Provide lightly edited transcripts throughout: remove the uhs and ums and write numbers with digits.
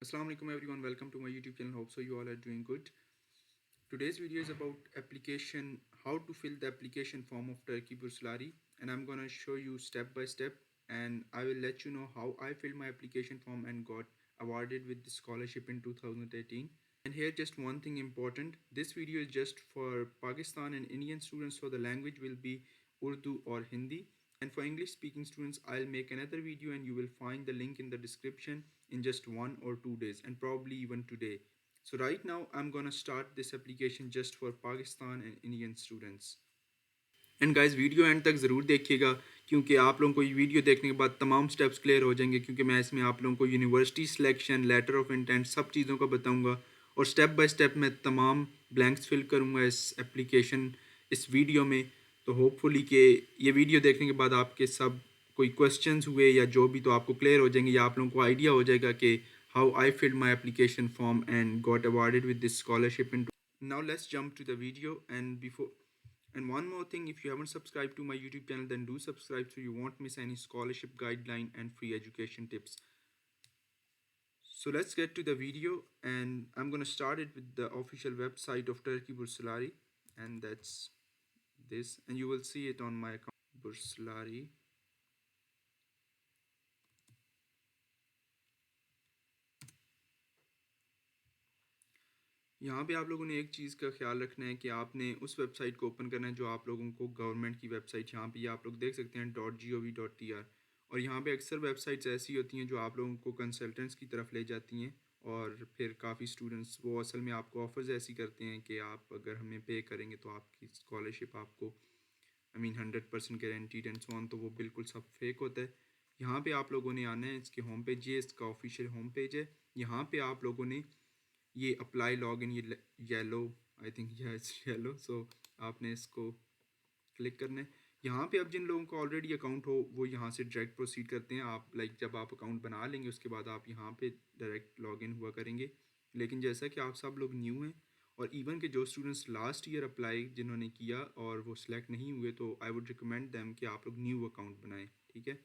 Assalamu alaikum everyone, welcome to my YouTube channel. Hope so you all are doing good. Today's video is about application, how to fill the application form of Turkey Burslari, and I'm gonna show you step by step, and I will let you know how I filled my application form and got awarded with the scholarship in 2018. And here just one thing important, this video is just for Pakistan and Indian students, so the language will be Urdu or Hindi. And for English speaking students, I'll make another video and you will find the link in the description in just 1 or 2 days and probably even today. So right now I'm gonna start this application just for Pakistan and Indian students. And guys video and तक ज़रूर देखिएगा क्योंकि आप लोगों को ये video देखने के बाद तमाम स्टेप्स क्लियर हो जाएंगे, क्योंकि मैं इसमें आप लोगों को university selection, letter of intent, सब चीज़ों का बताऊंगा और स्टेप बाय स्टेप मैं तमाम ब्लैंक्स फिल करूंगा इस एप्लीकेशन, इस वीडियो में। तो होपफुली कि ये वीडियो देखने के बाद आपके सब कोई क्वेश्चंस हुए या जो भी, तो आपको क्लियर हो जाएंगे या आप लोगों को आइडिया हो जाएगा कि how I filled my application form and got awarded with this scholarship in. Now let's jump to the video and before, and one more thing, if you haven't subscribed to my YouTube channel, then do subscribe so you won't miss any scholarship guideline and free education tips. So let's get to the video, and I'm going to start it with the official website of Turkey Burslari, and that's this, and you will see it on my account Burslari. यहाँ पे आप लोगों ने एक चीज़ का ख्याल रखना है कि आपने उस वेबसाइट को ओपन करना है जो आप लोगों को गवर्नमेंट की वेबसाइट, यहाँ पे आप लोग देख सकते हैं .gov.tr, और यहाँ पे अक्सर वेबसाइट्स ऐसी होती हैं जो आप लोगों को कंसल्टेंट्स की तरफ ले जाती हैं, और फिर काफ़ी स्टूडेंट्स वो असल में आपको ऑफर्स ऐसी करते हैं कि आप अगर हमें पे करेंगे तो आपकी स्कॉलरशिप आपको 100% गारंटीड एंड सो ऑन, तो वो बिल्कुल सब फेक होता है। यहाँ पे आप लोगों ने आना है, इसके होम पेज, ये इसका ऑफिशियल होम पेज है। यहाँ पे आप लोगों ने ये अप्लाई लॉग इन, ये yellow, I think yes yellow, so आपने इसको क्लिक करना है। यहाँ पे अब जिन लोगों को ऑलरेडी अकाउंट हो वो यहाँ से डायरेक्ट प्रोसीड करते हैं। आप जब आप अकाउंट बना लेंगे उसके बाद आप यहाँ पे डायरेक्ट लॉगिन हुआ करेंगे। लेकिन जैसा कि आप सब लोग न्यू हैं, और इवन के जो स्टूडेंट्स लास्ट ईयर अप्लाई जिन्होंने किया और वो सिलेक्ट नहीं हुए, तो आई वुड रिकमेंड दैम कि आप लोग न्यू अकाउंट बनाएं, ठीक है।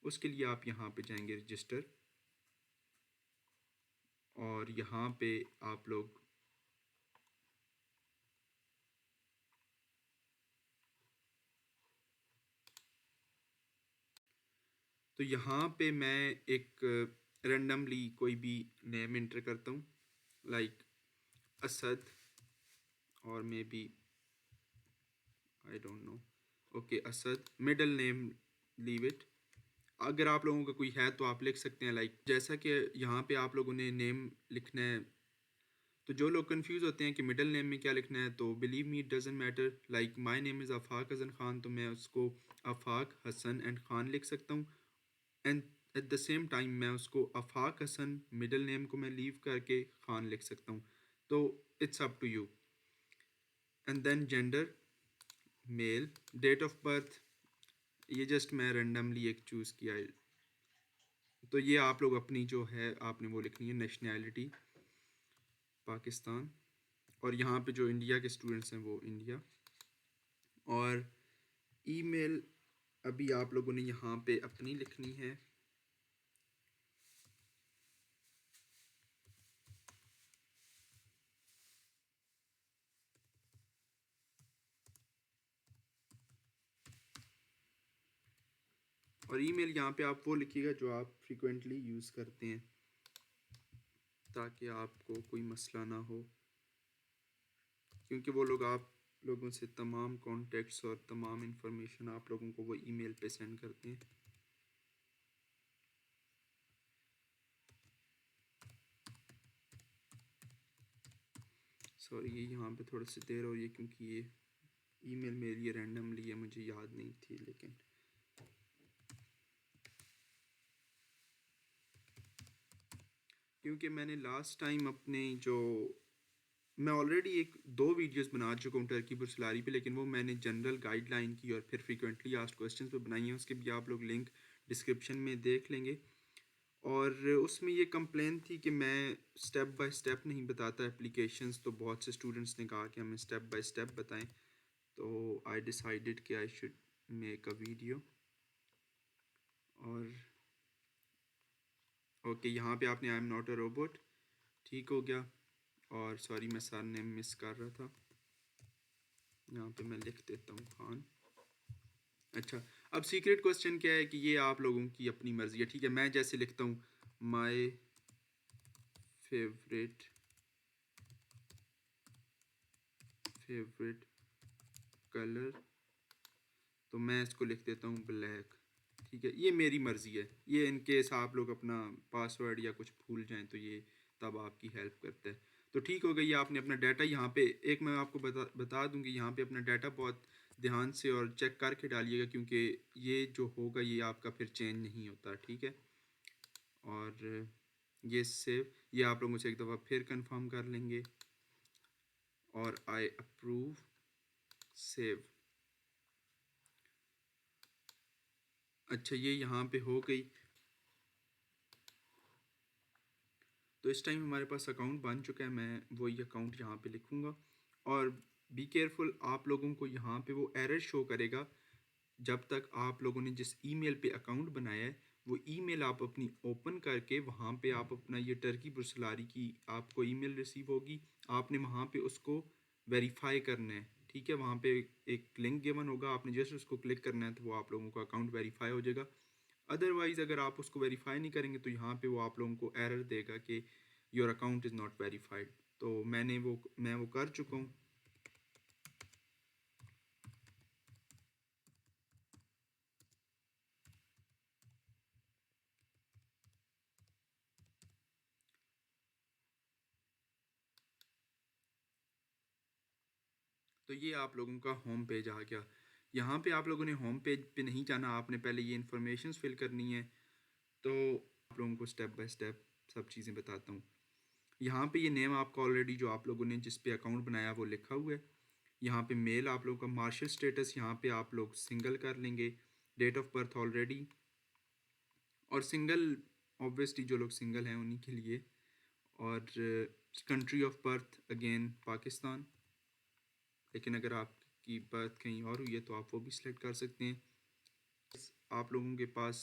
उसके लिए आप यहाँ पे जाएंगे रजिस्टर, और यहाँ पे आप लोग तो यहाँ पे मैं एक रेंडमली कोई भी नेम इंटर करता हूँ, लाइक असद, और maybe I don't know, okay Asad, middle name leave it. अगर आप लोगों का कोई है तो आप लिख सकते हैं, लाइक जैसा कि यहाँ पे आप लोगों ने नेम लिखना है। तो जो लोग कंफ्यूज होते हैं कि मिडिल नेम में क्या लिखना है, तो believe me it doesn't matter. Like my name is Afaq Hasan Khan, तो मैं उसको आफाक हसन एंड खान लिख सकता हूँ, and at the same time मैं उसको आफाक हसन मिडिल नेम को मैं लीव करके खान लिख सकता हूँ। तो it's up to you. And then gender male, date of birth ये जस्ट मैं रेंडमली एक चूज़ किया है, तो ये आप लोग अपनी जो है आपने वो लिखनी है। नेशनैलिटी पाकिस्तान, और यहाँ पे जो इंडिया के स्टूडेंट्स हैं वो इंडिया, और ईमेल अभी आप लोगों ने यहाँ पे अपनी लिखनी है। और ईमेल यहाँ पे आप वो लिखिएगा जो आप फ्रीक्वेंटली यूज़ करते हैं, ताकि आपको कोई मसला ना हो, क्योंकि वो लोग आप लोगों से तमाम कॉन्टेक्ट्स और तमाम इंफॉर्मेशन आप लोगों को वो ईमेल पे सेंड करते हैं। सॉरी ये यहाँ पे थोड़ा सी देर हो रही है क्योंकि ये ईमेल मेरी रैंडमली है, मुझे याद नहीं थी, लेकिन क्योंकि मैंने लास्ट टाइम अपने जो, मैं ऑलरेडी एक दो वीडियोस बना चुका हूँ टर्की बुर्सलारी पे, लेकिन वो मैंने जनरल गाइडलाइन की और फिर फ्रीक्वेंटली आस्क्ड क्वेश्चंस पे बनाई है, उसके भी आप लोग लिंक डिस्क्रिप्शन में देख लेंगे। और उसमें ये कंप्लेन थी कि मैं स्टेप बाय स्टेप नहीं बताता एप्लीकेशंस, तो बहुत से स्टूडेंट्स ने कहा कि हमें स्टेप बाय स्टेप बताएं, तो आई डिसाइडेड कि I should make a video. और ओके, यहाँ पे आपने I am not a robot ठीक हो गया। और सॉरी मैं सर नेम मिस कर रहा था, यहाँ पे मैं लिख देता हूँ खान। अच्छा, अब सीक्रेट क्वेश्चन क्या है कि ये आप लोगों की अपनी मर्जी है, ठीक है। मैं जैसे लिखता हूँ माय फेवरेट कलर, तो मैं इसको लिख देता हूँ ब्लैक, ठीक है। ये मेरी मर्ज़ी है, ये इन केस आप लोग अपना पासवर्ड या कुछ भूल जाएं तो ये तब आपकी हेल्प करता है। तो ठीक हो गई, आपने अपना डाटा यहाँ पे, एक मैं आपको बता दूँ कि यहाँ पे अपना डाटा बहुत ध्यान से और चेक करके डालिएगा, क्योंकि ये जो होगा ये आपका फिर चेंज नहीं होता, ठीक है। और ये सेव, ये आप लोगों से एक दफ़ा फिर कंफर्म कर लेंगे, और आई अप्रूव सेव। अच्छा, ये यहाँ पे हो गई। तो इस टाइम हमारे पास अकाउंट बन चुका है, मैं वही अकाउंट यहाँ पे लिखूँगा। और बी केयरफुल, आप लोगों को यहाँ पे वो एरर शो करेगा जब तक आप लोगों ने जिस ईमेल पे अकाउंट बनाया है वो ईमेल आप अपनी ओपन करके वहाँ पे आप अपना ये टर्की बुर्सलारी की आपको ईमेल रिसीव होगी, आपने वहाँ पे उसको वेरीफाई करना है, ठीक है। वहाँ पे एक लिंक गिवन होगा, आपने जस्ट उसको क्लिक करना है तो वो आप लोगों का अकाउंट वेरीफाई हो जाएगा। अदरवाइज़ अगर आप उसको वेरीफाई नहीं करेंगे तो यहाँ पे वो आप लोगों को एरर देगा कि your account is not verified. तो मैं वो कर चुका हूँ। तो ये आप लोगों का होम पेज आ गया। यहाँ पे आप लोगों ने होम पेज पे नहीं जाना, आपने पहले ये इन्फॉर्मेशन फिल करनी है। तो आप लोगों को स्टेप बाय स्टेप सब चीज़ें बताता हूँ। यहाँ पे ये नेम आपका ऑलरेडी जो आप लोगों ने जिस पे अकाउंट बनाया वो लिखा हुआ है। यहाँ पे मेल आप लोगों का, मार्शल स्टेटस यहाँ पे आप लोग सिंगल कर लेंगे, डेट ऑफ बर्थ ऑलरेडी, और सिंगल ऑब्वियसली जो लोग सिंगल हैं उन्हीं के लिए, और country of birth again Pakistan, लेकिन अगर आपकी बर्थ कहीं और हुई है तो आप वो भी सिलेक्ट कर सकते हैं। आप लोगों के पास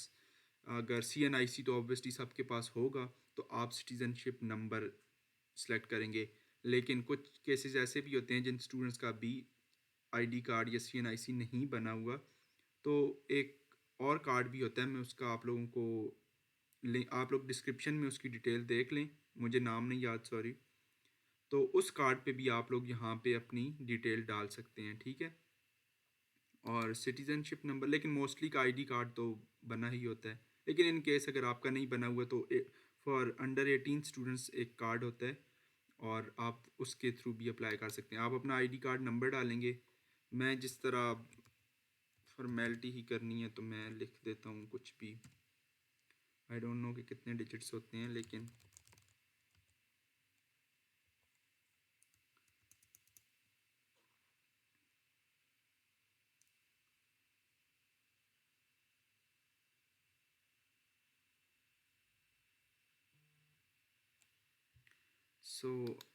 अगर CNIC तो ऑब्वियसली सबके पास होगा, तो आप सिटीज़नशिप नंबर सेलेक्ट करेंगे। लेकिन कुछ केसेस ऐसे भी होते हैं जिन स्टूडेंट्स का भी ID कार्ड या CNIC नहीं बना हुआ, तो एक और कार्ड भी होता है, मैं उसका आप लोगों को आप लोग डिस्क्रिप्शन में उसकी डिटेल देख लें, मुझे नाम नहीं याद सॉरी। तो उस कार्ड पे भी आप लोग यहाँ पे अपनी डिटेल डाल सकते हैं, ठीक है। और सिटीज़नशिप नंबर, लेकिन मोस्टली का ID कार्ड तो बना ही होता है, लेकिन इन केस अगर आपका नहीं बना हुआ तो फॉर अंडर 18 स्टूडेंट्स एक कार्ड होता है, और आप उसके थ्रू भी अप्लाई कर सकते हैं। आप अपना ID कार्ड नंबर डालेंगे, मैं जिस तरह फॉर्मेलिटी ही करनी है तो मैं लिख देता हूँ कुछ भी, आई डोंट नो कि कितने डिजिट्स होते हैं, लेकिन सो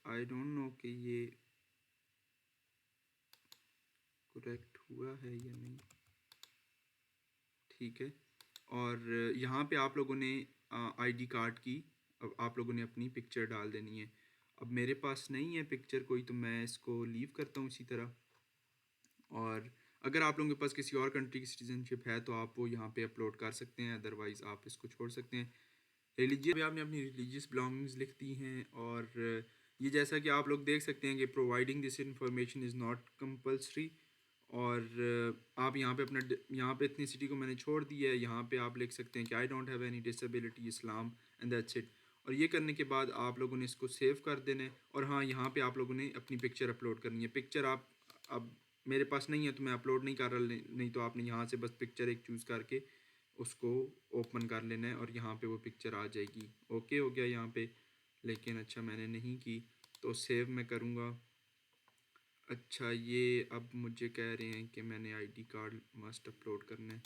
आई डोंट नो कि ये करेक्ट हुआ है या नहीं, ठीक है। और यहाँ पे आप लोगों ने ID कार्ड की अब आप लोगों ने अपनी पिक्चर डाल देनी है। अब मेरे पास नहीं है पिक्चर कोई, तो मैं इसको लीव करता हूँ इसी तरह। और अगर आप लोगों के पास किसी और कंट्री की सिटीजनशिप है तो आप वो यहाँ पे अपलोड कर सकते हैं, अदरवाइज़ आप इसको छोड़ सकते हैं। रिलीजियस, आपने अपनी रिलीजियस बिलोंगिंग्स लिख दी हैं, और ये जैसा कि आप लोग देख सकते हैं कि providing this information is not compulsory. और आप यहाँ पे अपना यहाँ पे इथनिसिटी को मैंने छोड़ दिया है, यहाँ पे आप लिख सकते हैं कि I don't have any disability Islam and that's it. और ये करने के बाद आप लोगों ने इसको सेव कर देना है, और हाँ यहाँ पे आप लोगों ने अपनी पिक्चर अपलोड करनी है। पिक्चर आप, अब मेरे पास नहीं है तो मैं अपलोड नहीं कर रहा, नहीं तो आपने यहाँ से बस पिक्चर एक चूज़ करके उसको ओपन कर लेना है और यहाँ पे वो पिक्चर आ जाएगी। ओके हो गया यहाँ पे, लेकिन अच्छा मैंने नहीं की तो सेव मैं करूँगा। अच्छा, ये अब मुझे कह रहे हैं कि मैंने ID कार्ड मस्ट अपलोड करना है।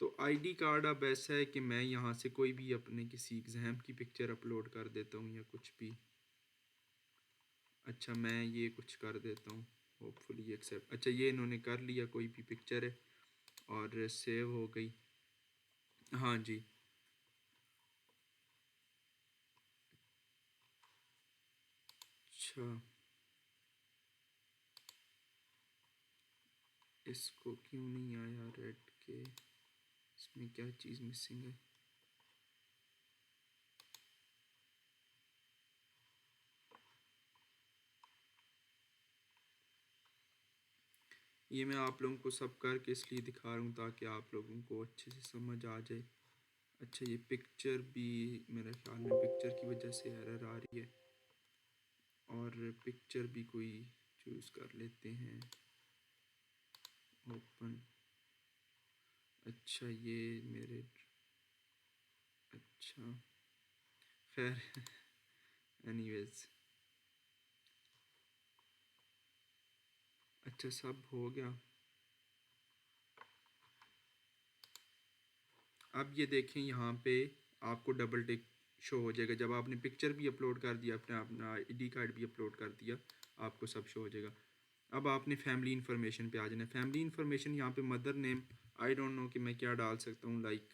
तो ID कार्ड अब ऐसा है कि मैं यहाँ से कोई भी अपने किसी एग्ज़ाम की पिक्चर अपलोड कर देता हूँ या कुछ भी। अच्छा, मैं ये कुछ कर देता हूँ, होपफुली एक्सेप्ट। अच्छा, ये इन्होंने कर लिया, कोई भी पिक्चर है और सेव हो गई। हाँ जी, अच्छा, इसको क्यों नहीं आया रेड के, इसमें क्या चीज़ मिसिंग है? ये मैं आप लोगों को सब करके इसलिए दिखा रहा हूँ ताकि आप लोगों को अच्छे से समझ आ जाए। अच्छा, ये पिक्चर भी मेरे ख्याल में पिक्चर की वजह से एरर आ रही है, और पिक्चर भी कोई चूज़ कर लेते हैं, ओपन। अच्छा, ये मेरे, अच्छा खैर एनीवेज, अच्छा सब हो गया। अब ये देखें, यहाँ पे आपको डबल टिक शो हो जाएगा। जब आपने पिक्चर भी अपलोड कर दिया, अपना अपना आईडी कार्ड भी अपलोड कर दिया, आपको सब शो हो जाएगा। अब आपने फैमिली इन्फॉर्मेशन पे आ जाना है। फैमिली इन्फॉर्मेशन यहाँ पे mother name, I don't no कि मैं क्या डाल सकता हूँ, लाइक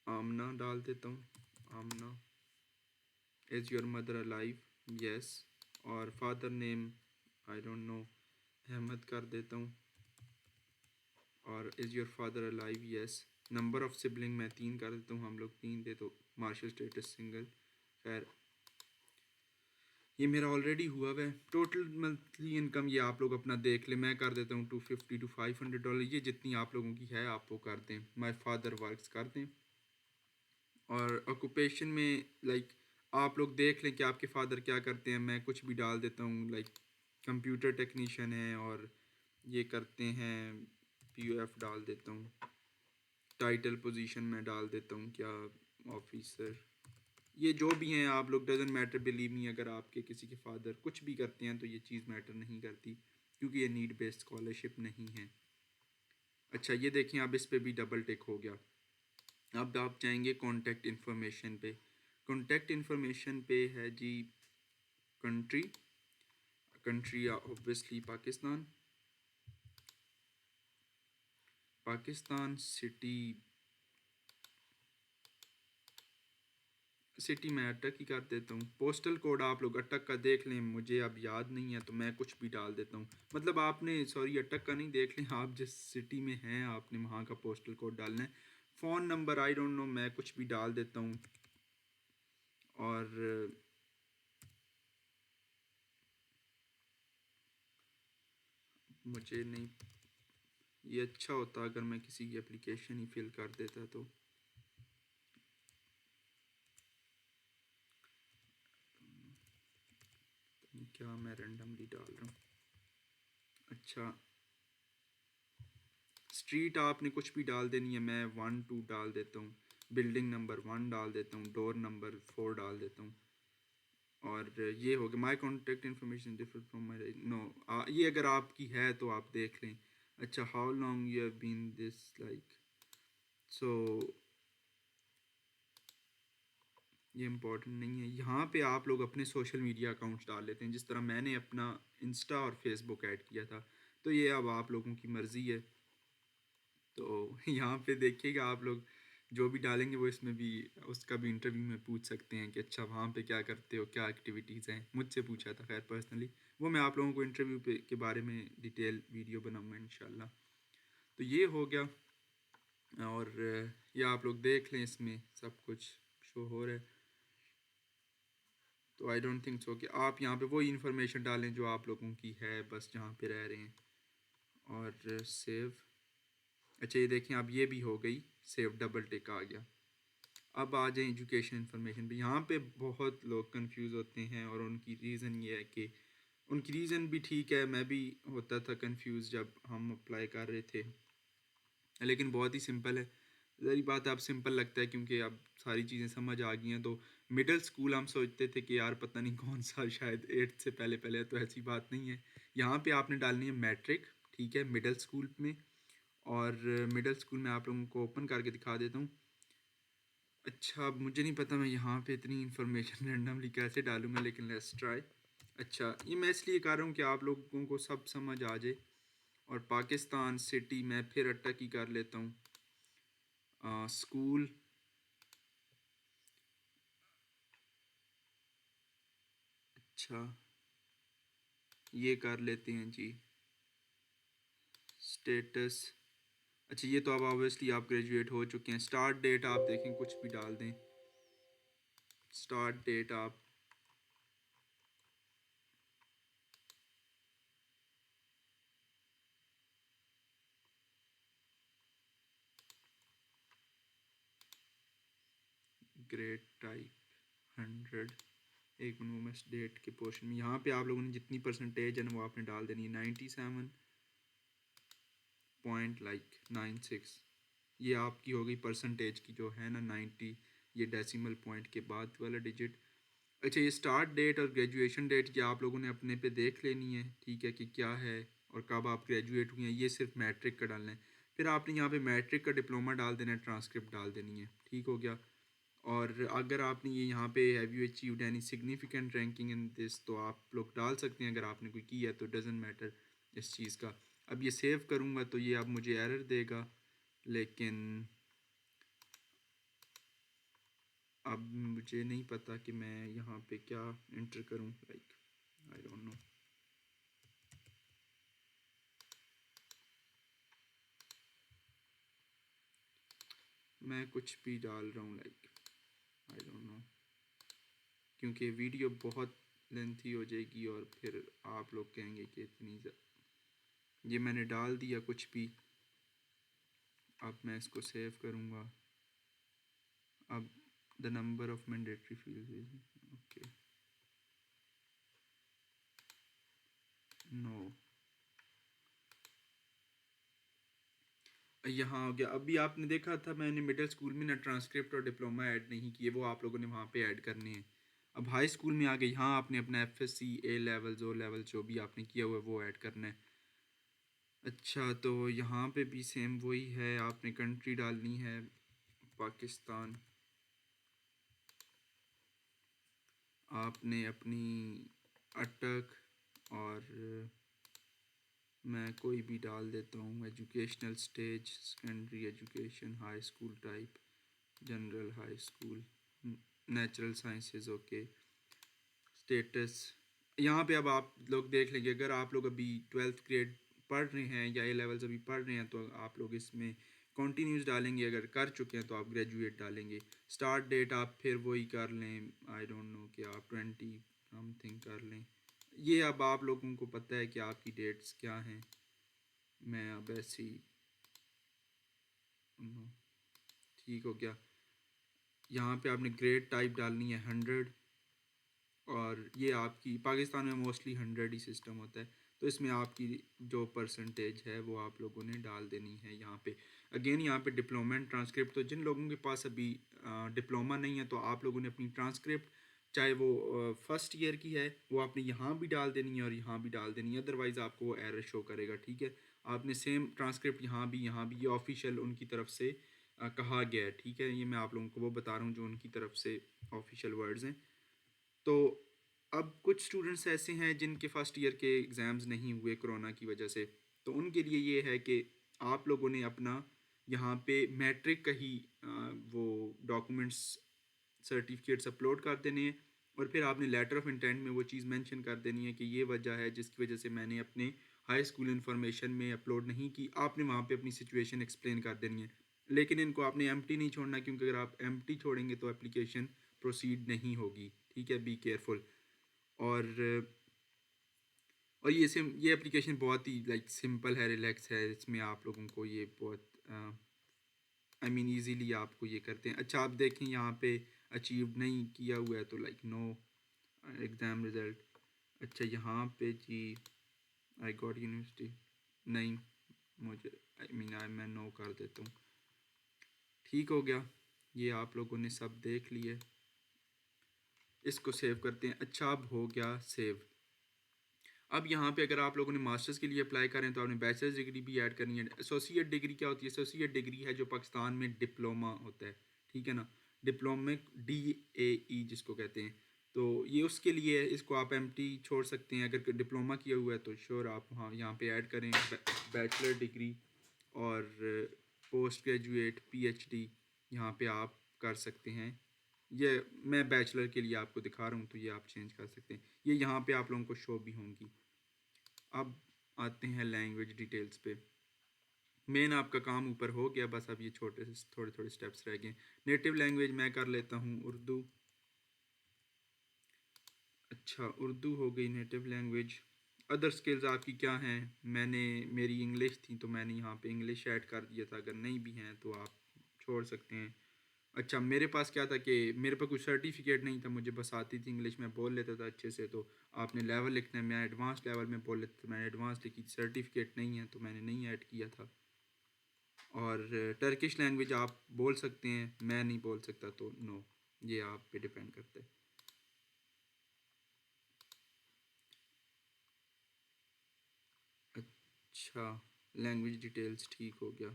आमना डाल देता हूँ। Amna, is your mother alive? Yes. और father name I don't know, Ahmed कर देता हूँ। और is your father alive? Yes. Number of sibling मैं 3 कर देता हूँ, हम लोग 3 थे, तो मार्शल स्टेटस सिंगल। खैर, ये मेरा ऑलरेडी हुआ है। टोटल मंथली इनकम ये आप लोग अपना देख लें, मैं कर देता हूँ $250 to $500। ये जितनी आप लोगों की है आप वो कर दें। माई फादर वर्क्स कर दें। और ऑक्यूपेशन में लाइक आप लोग देख लें कि आपके फादर क्या करते हैं। मैं कुछ भी डाल देता हूँ, लाइक कंप्यूटर टेक्नीशियन है और ये करते हैं, POF डाल देता हूँ। टाइटल पोजीशन में डाल देता हूँ क्या, ऑफिसर। ये जो भी हैं आप लोग, डजेंट मैटर, बिलीव मी। अगर आपके किसी के फादर कुछ भी करते हैं तो ये चीज़ मैटर नहीं करती, क्योंकि ये नीड बेस्ड स्कॉलरशिप नहीं है। अच्छा, ये देखें, अब इस पे भी डबल टिक हो गया। अब आप जाएंगे कॉन्टैक्ट इन्फॉर्मेशन पे। कॉन्टैक्ट इन्फॉर्मेशन पे है जी country, country obviously Pakistan. Pakistan city, city मैं अटक ही कर देता हूँ। पोस्टल कोड आप लोग अटक का देख लें, मुझे अब याद नहीं है तो मैं कुछ भी डाल देता हूँ। मतलब आपने, सॉरी, अटक का नहीं, देख लें आप जिस सिटी में हैं आपने वहाँ का पोस्टल कोड डालना है। Phone number I don't no, मैं कुछ भी डाल देता हूँ। और मुझे नहीं, ये अच्छा होता अगर मैं किसी की एप्लीकेशन ही फिल कर देता तो। क्या मैं रैंडमली डाल रहा हूँ। अच्छा, स्ट्रीट आपने कुछ भी डाल देनी है, मैं 1 2 डाल देता हूँ। बिल्डिंग नंबर 1 डाल देता हूँ। डोर नंबर 4 डाल देता हूँ। और ये हो गया। My contact information different from my, no, ये अगर आपकी है तो आप देख लें। अच्छा, how long you have been this, like, so ये इम्पोर्टेंट नहीं है। यहाँ पे आप लोग अपने सोशल मीडिया अकाउंट्स डाल लेते हैं, जिस तरह मैंने अपना इंस्टा और फेसबुक ऐड किया था। तो ये अब आप लोगों की मर्ज़ी है। तो यहाँ पे देखिएगा, आप लोग जो भी डालेंगे वो इसमें भी, उसका भी इंटरव्यू में पूछ सकते हैं कि अच्छा वहाँ पे क्या करते हो, क्या एक्टिविटीज़ हैं। मुझसे पूछा था खैर पर्सनली, वो मैं आप लोगों को इंटरव्यू पे के बारे में डिटेल वीडियो बनाऊँगा इंशाल्लाह। तो ये हो गया। और ये आप लोग देख लें, इसमें सब कुछ शो हो रहा है। तो आई डोंट थिंक सो कि आप यहाँ पे वही इन्फॉर्मेशन डालें जो आप लोगों की है, बस जहाँ पे रह रहे हैं। और सेव, अच्छा ये देखें, अब ये भी हो गई सेव, डबल टिक आ गया। अब आ जाए एजुकेशन इन्फॉर्मेशन पे। यहाँ पे बहुत लोग कंफ्यूज होते हैं, और उनकी रीज़न ये है कि, उनकी रीज़न भी ठीक है, मैं भी होता था कंफ्यूज जब हम अप्लाई कर रहे थे, लेकिन बहुत ही सिंपल है। ज़री बात है, अब सिंपल लगता है क्योंकि अब सारी चीज़ें समझ आ गई हैं। तो मिडिल स्कूल हम सोचते थे कि यार पता नहीं कौन सा, शायद 8th से पहले पहले है, तो ऐसी बात नहीं है। यहाँ पे आपने डालनी है मैट्रिक, ठीक है, मिडिल स्कूल में। और मिडिल स्कूल में आप लोगों को ओपन करके दिखा देता हूँ। अच्छा, अब मुझे नहीं पता मैं यहाँ पे इतनी इन्फॉर्मेशन रैंडमली कैसे डालूँगा, लेकिन लेट्स ट्राई। अच्छा, ये मैं इसलिए कर रहा हूँ कि आप लोगों को सब समझ आ जाए। और पाकिस्तान सिटी मैं फिर अटक ही कर लेता हूँ। स्कूल, अच्छा ये कर लेते हैं जी, स्टेटस। अच्छा ये तो अब ऑब्वियसली आप ग्रेजुएट हो चुके हैं। स्टार्ट डेट आप देखें कुछ भी डाल दें, स्टार्ट डेट आप ग्रेड टाइप 100। एक मिनट डेट के पोर्शन में यहाँ पे आप लोगों ने जितनी परसेंटेज है ना वो आपने डाल देनी है, 97.96। ये आपकी हो गई परसेंटेज की जो है ना 90, ये डेसिमल पॉइंट के बाद वाला डिजिट। अच्छा ये स्टार्ट डेट और ग्रेजुएशन डेट ये आप लोगों ने अपने पे देख लेनी है, ठीक है, कि क्या है और कब आप ग्रेजुएट हुए हैं। ये सिर्फ मैट्रिक का डालना है, फिर आपने यहाँ पे मैट्रिक का डिप्लोमा डाल देना है, ट्रांसक्रिप्ट डाल देनी है, ठीक हो गया। और अगर आपने ये यहाँ पे have you achieved any significant ranking in this, तो आप लोग डाल सकते हैं अगर आपने कोई की है तो, डजेंट मैटर इस चीज़ का। अब ये सेव करूँगा तो ये अब मुझे एरर देगा, लेकिन अब मुझे नहीं पता कि मैं यहाँ पे क्या इंटर करूँ, लाइक आई डोंट नो। मैं कुछ भी डाल रहा हूँ, लाइक आई डोंट नो, क्योंकि वीडियो बहुत लेंथी हो जाएगी और फिर आप लोग कहेंगे कि इतनी ये मैंने डाल दिया कुछ भी। अब मैं इसको सेव करूँगा। अब the number of mandatory field, okay no, यहाँ हो गया। अभी आपने देखा था मैंने मिडिल स्कूल में ना ट्रांसक्रिप्ट और डिप्लोमा ऐड नहीं किए, वो आप लोगों ने वहाँ पे ऐड करने हैं। अब हाई स्कूल में आ गए, यहाँ आपने अपना एफएससी ए लेवल ओ लेवल जो भी आपने किया हुआ है वो ऐड करना है। अच्छा तो यहाँ पे भी सेम वही है, आपने कंट्री डालनी है पाकिस्तान, आपने अपनी अटक, और मैं कोई भी डाल देता हूँ, educational stage, secondary education, high school type, general high school, natural sciences, okay. Status यहाँ पे अब आप लोग देख लेंगे, अगर आप लोग अभी 12th ग्रेड पढ़ रहे हैं या ए लेवल्स अभी पढ़ रहे हैं तो आप लोग इसमें कॉन्टीन्यूस डालेंगे, अगर कर चुके हैं तो आप ग्रेजुएट डालेंगे। स्टार्ट डेट आप फिर वही कर लें, आई डोंट नो कि आप 20 समथिंग कर लें। ये अब आप लोगों को पता है कि आपकी डेट्स क्या हैं। मैं अब ऐसे ही ठीक हो गया। यहाँ पे आपने ग्रेड टाइप डालनी है 100, और ये आपकी पाकिस्तान में मोस्टली 100 ही सिस्टम होता है, तो इसमें आपकी जो परसेंटेज है वो आप लोगों ने डाल देनी है यहाँ पे। अगेन यहाँ पे डिप्लोमा एंड ट्रांसक्रिप्ट, तो जिन लोगों के पास अभी डिप्लोमा नहीं है तो आप लोगों ने अपनी ट्रांसक्रिप्ट चाहे वो फर्स्ट ईयर की है वो आपने यहाँ भी डाल देनी है और यहाँ भी डाल देनी है, अदरवाइज़ आपको वो एरर शो करेगा, ठीक है। आपने सेम ट्रांसक्रिप्ट यहाँ भी ये ऑफिशियल उनकी तरफ से कहा गया है, ठीक है। ये मैं आप लोगों को वो बता रहा हूँ जो उनकी तरफ से ऑफिशियल वर्ड्स हैं। तो अब कुछ स्टूडेंट्स ऐसे हैं जिनके फर्स्ट ईयर के एग्ज़ाम्स नहीं हुए कोरोना की वजह से, तो उनके लिए ये है कि आप लोगों ने अपना यहाँ पे मैट्रिक का ही वो डॉक्यूमेंट्स सर्टिफिकेट्स अपलोड कर देने हैं, और फिर आपने लेटर ऑफ इंटेंट में वो चीज़ मेंशन कर देनी है कि ये वजह है जिसकी वजह से मैंने अपने हाई स्कूल इन्फॉर्मेशन में अपलोड नहीं की। आपने वहाँ पे अपनी सिचुएशन एक्सप्लेन कर देनी है, लेकिन इनको आपने एम्प्टी नहीं छोड़ना, क्योंकि अगर आप एम्प्टी छोड़ेंगे तो एप्लीकेशन प्रोसीड नहीं होगी, ठीक है, बी केयरफुल। और ये एप्लीकेशन बहुत ही लाइक सिंपल है, रिलैक्स है, इसमें आप लोगों को ये बहुत आई मीन ईजीली आपको ये करते हैं। अच्छा आप देखें यहाँ पे अचीव नहीं किया हुआ है तो लाइक नो एग्ज़ाम रिज़ल्ट। अच्छा यहाँ पे जी आई गॉट यूनिवर्सिटी, नहीं मुझे आई मीन मैं नो कर देता हूँ, ठीक हो गया। ये आप लोगों ने सब देख लिए, इसको सेव करते हैं। अच्छा अब हो गया सेव। अब यहाँ पे अगर आप लोगों ने मास्टर्स के लिए अप्लाई करें तो आपने बैचलर्स डिग्री भी ऐड करनी है। एसोसिएट डिग्री क्या होती है? एसोसिएट डिग्री है जो पाकिस्तान में डिप्लोमा होता है, ठीक है ना, डिप्लोमिक DAE जिसको कहते हैं, तो ये उसके लिए है। इसको आप एम्प्टी छोड़ सकते हैं, अगर डिप्लोमा किया हुआ है तो श्योर आप हाँ यहाँ पे ऐड करें बैचलर डिग्री, और पोस्ट ग्रेजुएट PhD यहाँ पे आप कर सकते हैं। ये मैं बैचलर के लिए आपको दिखा रहा हूँ, तो ये आप चेंज कर सकते हैं। ये यहाँ पे आप लोगों को शो भी होंगी। अब आते हैं लैंग्वेज डिटेल्स पे। मेन आपका काम ऊपर हो गया, बस अब ये छोटे से थोड़े थोड़े स्टेप्स रह गए। नेटिव लैंग्वेज मैं कर लेता हूँ उर्दू। अच्छा, उर्दू हो गई नेटिव लैंग्वेज। अदर स्किल्स आपकी क्या हैं? मेरी इंग्लिश थी तो मैंने यहाँ पे इंग्लिश ऐड कर दिया था, अगर नहीं भी हैं तो आप छोड़ सकते हैं। अच्छा, मेरे पास क्या था कि मेरे पास कोई सर्टिफिकेट नहीं था, मुझे बस आती थी इंग्लिश, में बोल लेता था अच्छे से। तो आपने लेवल लिखना है, मैं एडवांस लेवल में बोल लेता था, मैंने एडवांस लिखी। सर्टिफिकेट नहीं है तो मैंने नहीं ऐड किया था। और टर्किश लैंग्वेज आप बोल सकते हैं, मैं नहीं बोल सकता तो नो, ये आप पे डिपेंड करता है। अच्छा, लैंग्वेज डिटेल्स ठीक हो गया।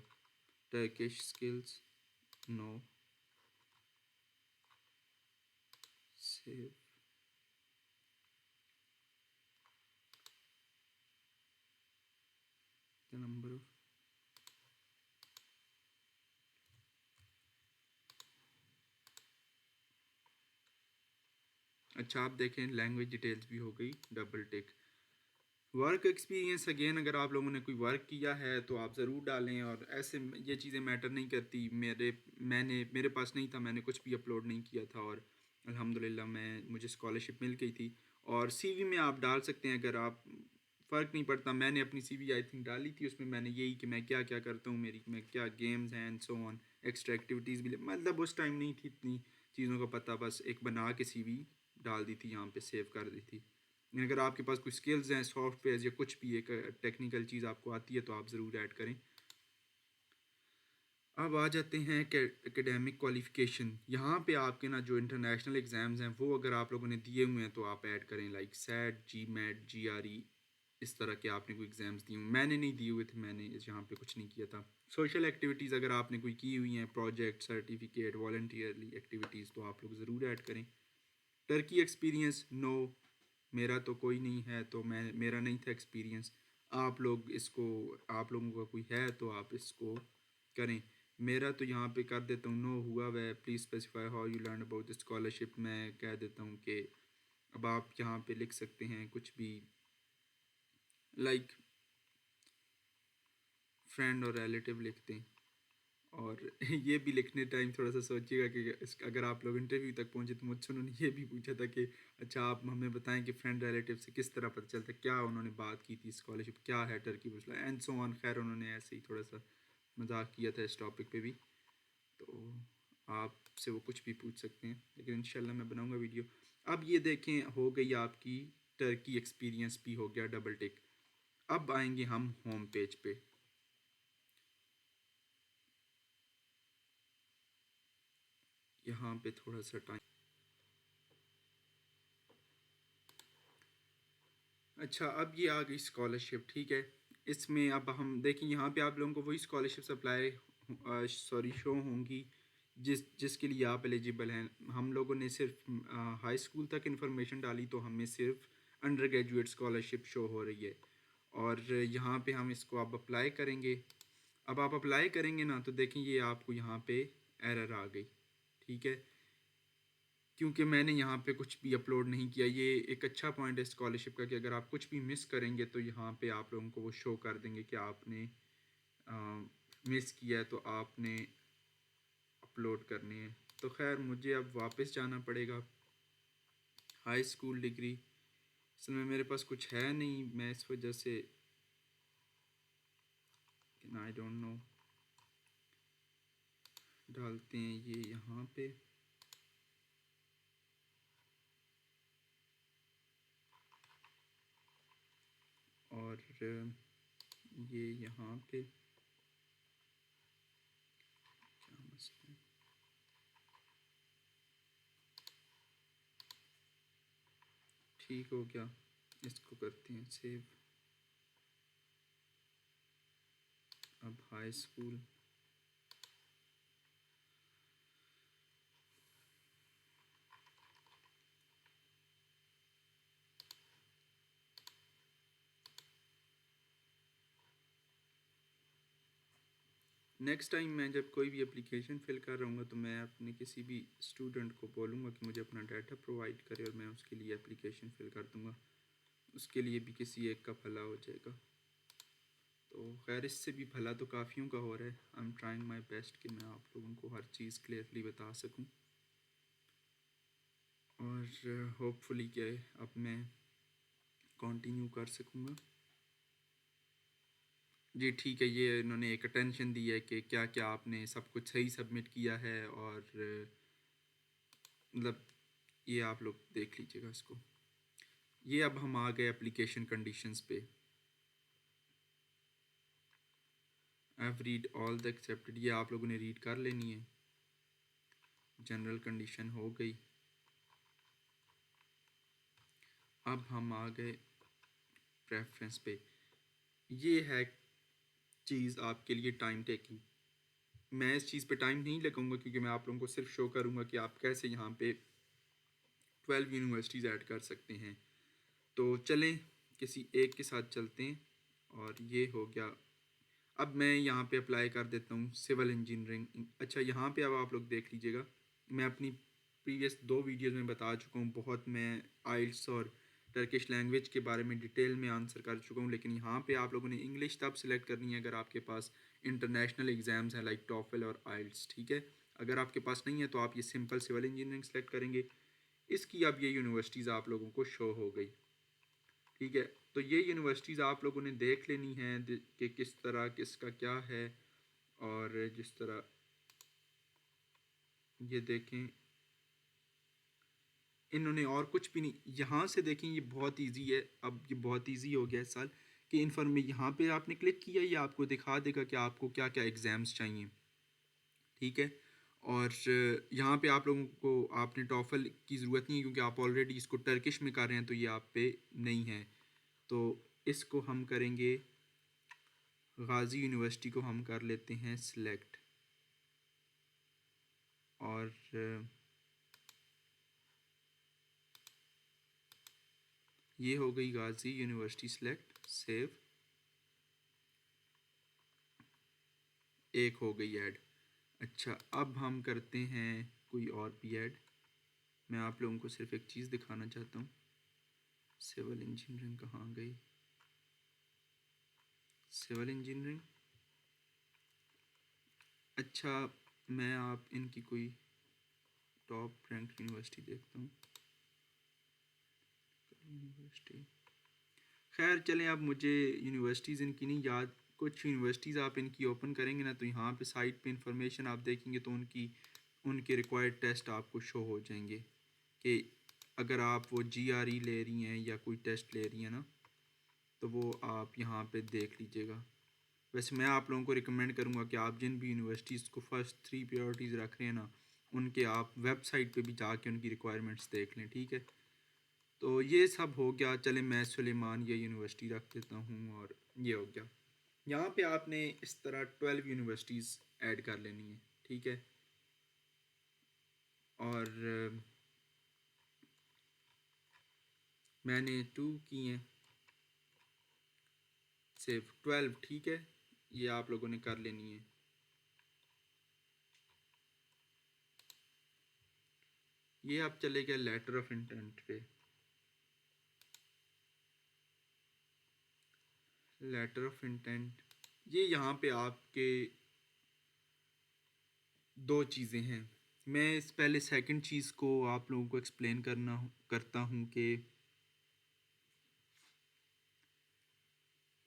Turkish skills no, save. The number of, अच्छा आप देखें लैंग्वेज डिटेल्स भी हो गई, double tick. Work experience again, अगर आप लोगों ने कोई वर्क किया है तो आप ज़रूर डालें। और ऐसे ये चीज़ें मैटर नहीं करती। मेरे पास नहीं था, मैंने कुछ भी अपलोड नहीं किया था, और अल्हम्दुलिल्लाह मुझे स्कॉलरशिप मिल गई थी। और सीवी में आप डाल सकते हैं, अगर आप, फ़र्क नहीं पड़ता। मैंने अपनी सीवी आई थिंक डाली थी, उसमें मैंने यही कि मैं क्या क्या करता हूँ, मेरी मैं क्या गेम्स हैं and so on. Extra activities भी, मतलब उस टाइम नहीं थी इतनी चीज़ों का पता, बस एक बना के सीवी डाल दी थी, यहाँ पे सेव कर दी थी। अगर आपके पास कुछ स्किल्स हैं, सॉफ्टवेयर या कुछ भी एक टेक्निकल चीज़ आपको आती है तो आप ज़रूर ऐड करें। अब आ जाते हैं एकेडमिक क्वालिफ़िकेशन। यहाँ पे आपके ना जो इंटरनेशनल एग्ज़ाम्स हैं वो अगर आप लोगों ने दिए हुए हैं तो आप ऐड करें, लाइक सेट, जी मैट, जी आर ई, इस तरह के आपने कोई एग्ज़ाम्स दिए हुए। मैंने नहीं दिए हुए थे, मैंने यहाँ पे कुछ नहीं किया था। सोशल एक्टिविटीज़ अगर आपने कोई की हुई हैं, प्रोजेक्ट, सर्टिफिकेट, वॉलंटियरली एक्टिविटीज़, तो आप लोग ज़रूर ऐड करें। टर्की एक्सपीरियंस नो, मेरा तो कोई नहीं है, तो मेरा नहीं था एक्सपीरियंस। आप लोग इसको, आप लोगों का कोई है तो आप इसको करें। मेरा तो यहाँ पे कर देता हूँ नो हुआ वह। Please specify how you learn about the scholarship, मैं कह देता हूँ कि अब आप यहाँ पे लिख सकते हैं कुछ भी, लाइक फ्रेंड और रिलेटिव लिखते हैं। और ये भी लिखने टाइम थोड़ा सा सोचिएगा कि अगर आप लोग इंटरव्यू तक पहुंचे तो मुझसे उन्होंने ये भी पूछा था कि अच्छा आप हमें बताएं कि फ्रेंड रिलेटिव से किस तरह पता चलता है, क्या उन्होंने बात की थी, स्कॉलरशिप क्या है, टर्की मसला एंड सो ऑन। खैर उन्होंने ऐसे ही थोड़ा सा मजाक किया था इस टॉपिक पे भी, तो आपसे वो कुछ भी पूछ सकते हैं, लेकिन इंशाल्लाह मैं बनाऊँगा वीडियो। अब ये देखें, हो गई आपकी टर्की एक्सपीरियंस भी हो गया, डबल टिक। अब आएंगे हम होम पेज पे। यहाँ पे थोड़ा सा टाइम, अच्छा अब ये आ गई स्कॉलरशिप, ठीक है। इसमें अब हम देखें, यहाँ पे आप लोगों को वही स्कॉलरशिप अप्लाई, सॉरी, शो होंगी जिसके लिए आप एलिजिबल हैं। हम लोगों ने सिर्फ हाई स्कूल तक इन्फॉर्मेशन डाली, तो हमें सिर्फ अंडर ग्रेजुएट स्कॉलरशिप शो हो रही है। और यहाँ पे हम इसको अब अप्लाई करेंगे। अब आप अप्लाई करेंगे ना तो देखें ये आपको यहाँ पे एरर आ गई, ठीक है, क्योंकि मैंने यहाँ पे कुछ भी अपलोड नहीं किया। ये एक अच्छा पॉइंट है स्कॉलरशिप का कि अगर आप कुछ भी मिस करेंगे तो यहाँ पे आप लोगों को वो शो कर देंगे कि आपने मिस किया है, तो आपने अपलोड करनी है। तो खैर मुझे अब वापस जाना पड़ेगा। हाई स्कूल डिग्री असल में मेरे पास कुछ है नहीं, मैं इस वजह से, आई डोंट नो, डालते हैं ये यहाँ पे। और ये यहाँ पे क्या मसला है? ठीक हो गया, इसको करते हैं सेव। अब हाई स्कूल, नेक्स्ट टाइम मैं जब कोई भी एप्लीकेशन फिल कर रहा हूँ तो मैं अपने किसी भी स्टूडेंट को बोलूँगा कि मुझे अपना डाटा प्रोवाइड करे और मैं उसके लिए एप्लीकेशन फिल कर दूँगा, उसके लिए भी किसी एक का भला हो जाएगा। तो खैर इससे भी भला तो काफ़ियों का हो रहा है। I am trying my best कि मैं आप लोगों को हर चीज़ क्लियरली बता सकूँ और होपफुली कि अब मैं कंटिन्यू कर सकूँगा। जी ठीक है, ये इन्होंने एक अटेंशन दी है कि क्या क्या आपने सब कुछ सही सबमिट किया है और मतलब ये आप लोग देख लीजिएगा इसको। ये अब हम आ गए एप्लीकेशन कंडीशंस पे। I have read all the accepted, ये आप लोगों ने रीड कर लेनी है। जनरल कंडीशन हो गई। अब हम आ गए प्रेफरेंस पे। ये है चीज़ आपके लिए टाइम टेकिंग। मैं इस चीज़ पे टाइम नहीं लगाऊंगा क्योंकि मैं आप लोगों को सिर्फ शो करूंगा कि आप कैसे यहाँ पे 12 यूनिवर्सिटीज़ ऐड कर सकते हैं। तो चलें किसी एक के साथ चलते हैं और ये हो गया। अब मैं यहाँ पे अप्लाई कर देता हूँ सिविल इंजीनियरिंग। अच्छा यहाँ पे अब आप लोग देख लीजिएगा, मैं अपनी प्रीवियस 2 वीडियोज़ में बता चुका हूँ बहुत। मैं आइल्स और टर्किश लैंग्वेज के बारे में डिटेल में आंसर कर चुका हूँ, लेकिन यहाँ पे आप लोगों ने इंग्लिश तब सेलेक्ट करनी है अगर आपके पास इंटरनेशनल एग्ज़ाम्स हैं लाइक टॉफल और आइल्स, ठीक है। अगर आपके पास नहीं है तो आप ये सिंपल सिविल इंजीनियरिंग सेलेक्ट करेंगे। इसकी अब ये यूनिवर्सिटीज़ आप लोगों को शो हो गई, ठीक है। तो ये यूनिवर्सिटीज़ आप लोगों ने देख लेनी है कि किस तरह किसका क्या है। और जिस तरह ये देखें, इन्होंने और कुछ भी नहीं, यहाँ से देखें ये बहुत इजी है। अब ये बहुत इजी हो गया इस साल कि यहाँ पे आपने क्लिक किया, ये आपको दिखा देगा कि आपको क्या क्या एग्ज़ाम्स चाहिए, ठीक है। और यहाँ पे आप लोगों को आपने टॉफल की ज़रूरत नहीं है क्योंकि आप ऑलरेडी इसको टर्किश में कर रहे हैं, तो ये आप पे नहीं है। तो इसको हम करेंगे, गाज़ी यूनिवर्सिटी को हम कर लेते हैं सिलेक्ट। और ये हो गई गाज़ी यूनिवर्सिटी सिलेक्ट, सेव। एक हो गई ऐड। अच्छा अब हम करते हैं कोई और भी ऐड। मैं आप लोगों को सिर्फ एक चीज़ दिखाना चाहता हूँ। सिविल इंजीनियरिंग कहाँ गई? Civil engineering. अच्छा मैं आप इनकी कोई टॉप रैंक यूनिवर्सिटी देखता हूँ। यूनिवर्सिटी, खैर चलें, अब मुझे यूनिवर्सिटीज़ इनकी नहीं याद। कुछ यूनिवर्सिटीज़ आप इनकी ओपन करेंगे ना तो यहाँ पे साइट पे इंफॉर्मेशन आप देखेंगे तो उनके रिक्वायर्ड टेस्ट आपको शो हो जाएंगे कि अगर आप वो GRE ले रही हैं या कोई टेस्ट ले रही हैं ना, तो वो आप यहाँ पे देख लीजिएगा। वैसे मैं आप लोगों को रिकमेंड करूँगा कि आप जिन भी यूनिवर्सिटीज़ को फर्स्ट 3 प्रायोरिटीज़ रख रहे हैं ना, उनके आप वेबसाइट पे भी जाके उनकी रिक्वायरमेंट्स देख लें, ठीक है। तो ये सब हो गया। चले मैं सुलेमान ये यूनिवर्सिटी रख देता हूँ और ये हो गया। यहाँ पे आपने इस तरह 12 यूनिवर्सिटीज़ ऐड कर लेनी है, ठीक है। और मैंने 2 की हैं, सिर्फ 12, ठीक है। ये आप लोगों ने कर लेनी है। ये अब चले गए लेटर ऑफ इंटेंट पे। लेटर ऑफ इंटेंट, ये यहाँ पे आपके दो चीज़ें हैं। मैं इस पहले सेकंड चीज़ को आप लोगों को एक्सप्लेन करता हूँ कि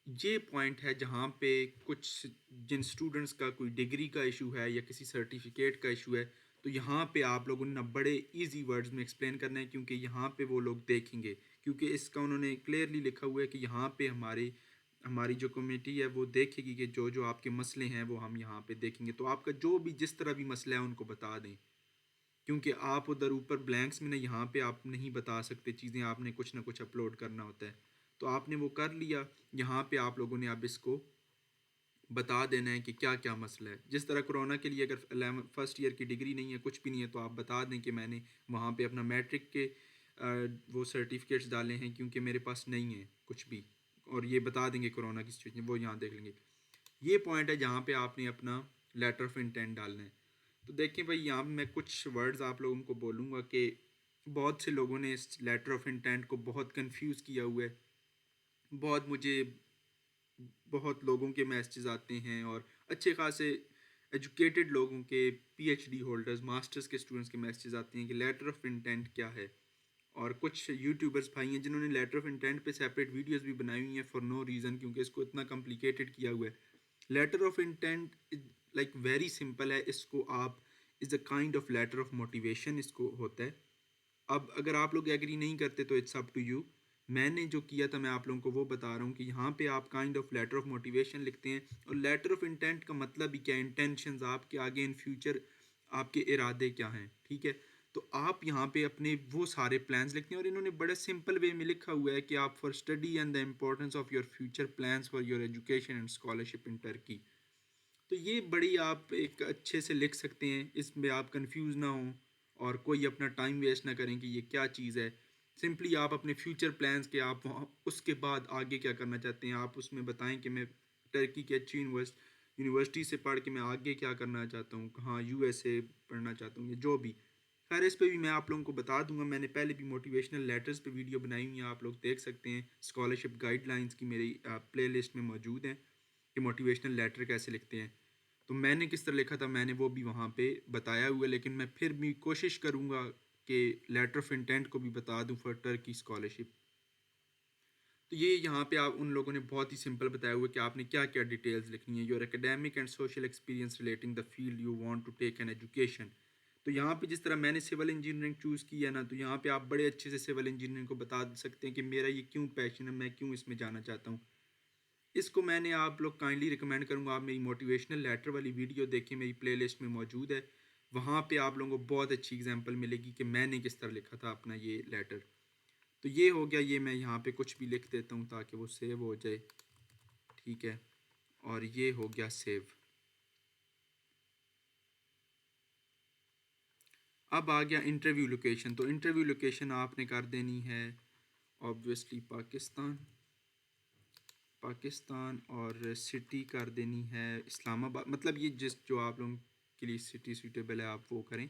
ये पॉइंट है जहाँ पे कुछ जिन स्टूडेंट्स का कोई डिग्री का इशू है या किसी सर्टिफिकेट का इशू है, तो यहाँ पे आप लोगों ने ना बड़े इजी वर्ड्स में एक्सप्लेन करना है क्योंकि यहाँ पे वो लोग देखेंगे। क्योंकि इसका उन्होंने क्लियरली लिखा हुआ है कि यहाँ पे हमारी जो कमेटी है वो देखेगी कि जो जो आपके मसले हैं वो हम यहाँ पे देखेंगे। तो आपका जो भी जिस तरह भी मसला है उनको बता दें, क्योंकि आप उधर ऊपर ब्लैंक्स में ना, यहाँ पे आप नहीं बता सकते चीज़ें, आपने कुछ ना कुछ अपलोड करना होता है। तो आपने वो कर लिया। यहाँ पे आप लोगों ने अब इसको बता देना है कि क्या क्या मसला है। जिस तरह कोरोना के लिए अगर 11 फर्स्ट ईयर की डिग्री नहीं है, कुछ भी नहीं है, तो आप बता दें कि मैंने वहाँ पे अपना मैट्रिक के वो सर्टिफिकेट्स डाले हैं क्योंकि मेरे पास नहीं है कुछ भी। और ये बता देंगे कोरोना की सिचुएशन, वो यहाँ देख लेंगे। ये पॉइंट है जहाँ पे आपने अपना लेटर ऑफ इंटेंट डालना है। तो देखिए भाई, यहाँ पे मैं कुछ वर्ड्स आप लोगों को बोलूँगा कि बहुत से लोगों ने इस लेटर ऑफ इंटेंट को बहुत कंफ्यूज किया हुआ है। बहुत लोगों के मैसेजेस आते हैं और अच्छे खासे एजुकेटेड लोगों के, पीएचडी होल्डर्स, मास्टर्स के स्टूडेंट्स के मैसेजेस आते हैं कि लेटर ऑफ इंटेंट क्या है। और कुछ यूट्यूबर्स भाई हैं जिन्होंने लेटर ऑफ इंटेंट पे सेपरेट वीडियोस भी बनाई हुई हैं फॉर नो रीज़न, क्योंकि इसको इतना कॉम्प्लिकेटेड किया हुआ है। Letter of intent like very simple है। इसको आप is a kind of letter of motivation इसको होता है। अब अगर आप लोग एग्री नहीं करते तो इट्स अप टू यू। मैंने जो किया था मैं आप लोगों को वो बता रहा हूँ कि यहाँ पे आप kind of letter of motivation लिखते हैं। और लेटर ऑफ इंटेंट का मतलब ही क्या, इंटेंशंस आपके आगे इन फ्यूचर आपके इरादे क्या हैं, ठीक है। तो आप यहाँ पे अपने वो सारे प्लान्स लिखते हैं और इन्होंने बड़े सिंपल वे में लिखा हुआ है कि आप for study and the importance of your future plans for your education and scholarship in Turkey. तो ये बड़ी आप एक अच्छे से लिख सकते हैं, इसमें आप कंफ्यूज ना हो और कोई अपना टाइम वेस्ट ना करें कि ये क्या चीज़ है। सिंपली आप अपने फ्यूचर प्लान्स के आप वहाँ उसके बाद आगे क्या करना चाहते हैं आप उसमें बताएं कि मैं टर्की की अच्छी यूनिवर्सिटी से पढ़ के मैं आगे क्या करना चाहता हूँ, कहाँ यूएसए पढ़ना चाहता हूँ या जो भी। खैर इस पे भी मैं आप लोगों को बता दूंगा, मैंने पहले भी मोटिवेशनल लेटर्स पे वीडियो बनाई हुई है, आप लोग देख सकते हैं। स्कॉलरशिप गाइडलाइंस की मेरी प्लेलिस्ट में मौजूद है कि मोटिवेशनल लेटर कैसे लिखते हैं। तो मैंने किस तरह लिखा था मैंने वो भी वहाँ पे बताया हुआ है, लेकिन मैं फिर भी कोशिश करूँगा कि लेटर ऑफ इंटेंट को भी बता दूँ फॉर टर्की स्कॉलरशिप। तो ये यहाँ पे आप उन लोगों ने बहुत ही सिंपल बताया हुआ है कि आपने क्या क्या डिटेल्स लिखनी है। Your academic and social experience relating the field you want to take an education. तो यहाँ पे जिस तरह मैंने सिविल इंजीनियरिंग चूज़ किया ना, तो यहाँ पे आप बड़े अच्छे से सिविल इंजीनियरिंग को बता सकते हैं कि मेरा ये क्यों पैशन है, मैं क्यों इसमें जाना चाहता हूँ। इसको मैंने आप लोग काइंडली रिकमेंड करूँगा आप मेरी मोटिवेशनल लेटर वाली वीडियो देखें, मेरी प्लेलिस्ट में मौजूद है। वहाँ पे आप लोगों को बहुत अच्छी एग्जांपल मिलेगी कि मैंने किस तरह लिखा था अपना ये लेटर। तो ये हो गया, ये मैं यहाँ पे कुछ भी लिख देता हूँ ताकि वो सेव हो जाए, ठीक है। और ये हो गया सेव। अब आ गया इंटरव्यू लोकेशन। तो इंटरव्यू लोकेशन आपने कर देनी है ऑब्वियसली पाकिस्तान, और सिटी कर देनी है इस्लामाबाद। मतलब ये जिस जो आप लोगों के लिए सिटी सूटेबल है आप वो करें।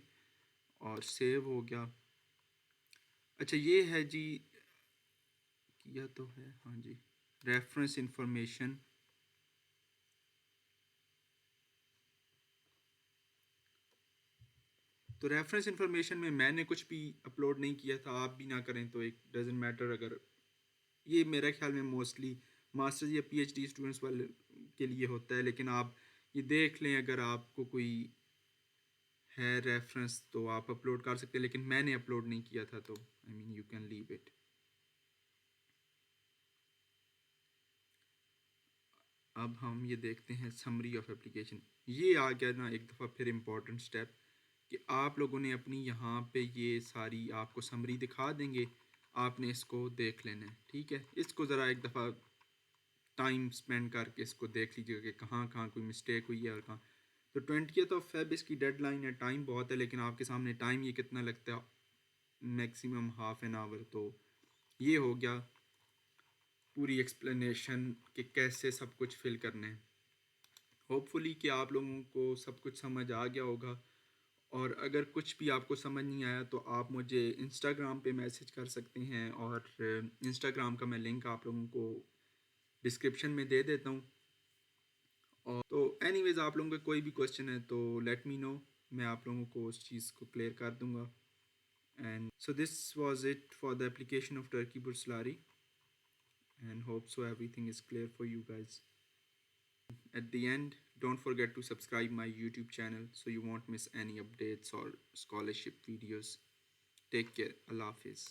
और सेव हो गया। अच्छा ये है जी, किया तो है, हाँ जी। रेफरेंस इंफॉर्मेशन, तो रेफरेंस इंफॉर्मेशन में मैंने कुछ भी अपलोड नहीं किया था, आप भी ना करें तो एक डजेंट मैटर। अगर ये मेरा ख्याल में मोस्टली मास्टर्स या पीएचडी स्टूडेंट्स वाले के लिए होता है, लेकिन आप ये देख लें अगर आपको कोई है रेफरेंस तो आप अपलोड कर सकते हैं, लेकिन मैंने अपलोड नहीं किया था तो I mean you can leave it. अब हम ये देखते हैं समरी ऑफ एप्लीकेशन। ये आ गया ना एक दफ़ा फिर इम्पोर्टेंट स्टेप कि आप लोगों ने अपनी यहाँ पे ये सारी आपको समरी दिखा देंगे, आपने इसको देख लेना है, ठीक है। इसको ज़रा एक दफ़ा टाइम स्पेंड करके इसको देख लीजिएगा कि कहाँ कहाँ कोई मिस्टेक हुई है और कहाँ। तो 20th ऑफ फेब इसकी डेडलाइन है, टाइम बहुत है, लेकिन आपके सामने टाइम ये कितना लगता है, मैक्सिमम हाफ एन आवर। तो ये हो गया पूरी एक्सप्लेनेशन कि कैसे सब कुछ फिल करना है। होपफुली कि आप लोगों को सब कुछ समझ आ गया होगा। और अगर कुछ भी आपको समझ नहीं आया तो आप मुझे इंस्टाग्राम पे मैसेज कर सकते हैं, और इंस्टाग्राम का मैं लिंक आप लोगों को डिस्क्रिप्शन में दे देता हूँ। और तो एनीवेज आप लोगों का कोई भी क्वेश्चन है तो लेट मी नो, मैं आप लोगों को उस चीज़ को क्लियर कर दूँगा। And so this was it for the application of Turkey Burslari, and hope so everything is clear for you guys. At the end, don't forget to subscribe my YouTube channel so you won't miss any updates or scholarship videos. Take care. Allah Hafiz.